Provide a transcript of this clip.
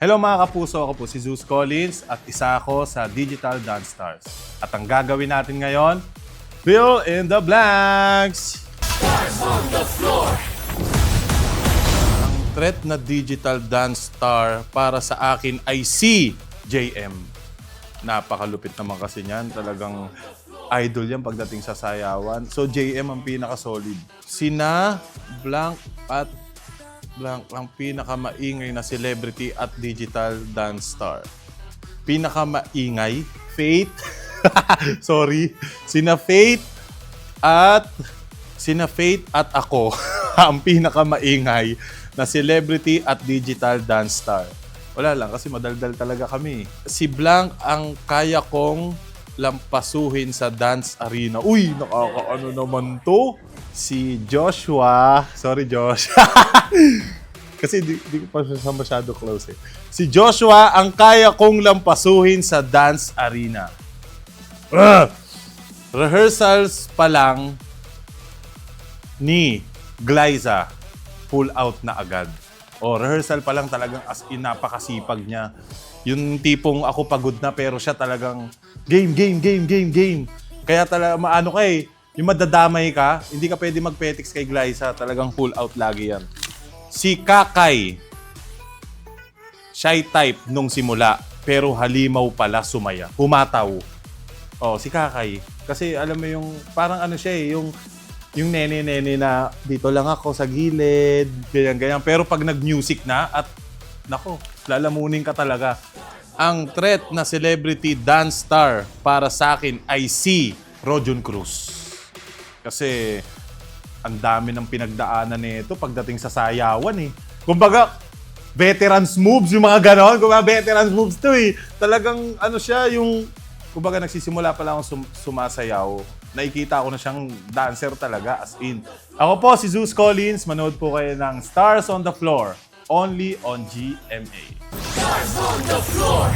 Hello mga kapuso, ako po si Zeus Collins at isa ako sa Digital Dance Stars. At ang gagawin natin ngayon, fill in the blanks! Stars on the floor! Ang threat na Digital Dance Star para sa akin ay si JM. Napakalupit naman kasi niyan, talagang idol yan pagdating sa sayawan. So JM ang pinaka-solid. Sina Blank at Blank ang pinakamaingay na celebrity at digital dance star. Pinakamaingay? Faith? Sorry. Sina Faith at ako ang pinakamaingay na celebrity at digital dance star. Wala lang kasi madaldal talaga kami. Si Blank ang kaya kong lampasuhin sa dance arena. Uy, nakakaano naman to. Si Joshua. Sorry, Josh. Kasi di ko pa siya masyado close eh. Si Joshua ang kaya kong lampasuhin sa dance arena. Rehearsals pa lang ni Glyza, full out na agad. Rehearsal pa lang talagang as in napakasipag niya. Yung tipong ako pagod na pero siya talagang game. Kaya talaga maano ka eh. Yung madadamay ka, hindi ka pwede mag-petics kay Glyza. Talagang full out lagi yan. Si Kakay, shy type nung simula, pero halimaw pala sumaya. Humataw. Si Kakay. Kasi alam mo yung, parang ano siya eh, yung nene-nene na dito lang ako sa gilid, ganyan. Pero pag nag-music na at, nako, lalamunin ka talaga. Ang threat na celebrity dance star para sa akin ay si Rojon Cruz. Kasi ang dami ng pinagdaanan nito pagdating sa sayawan eh. Kumbaga, veterans moves, yung mga ganon. Kumbaga, veterans moves to eh. Talagang ano siya, yung... Kumbaga, nagsisimula pa lang akong sumasayaw. Nakikita ko na siyang dancer talaga, as in. Ako po si Zeus Collins. Manood po kayo ng Stars on the Floor. Only on GMA. Stars on the Floor!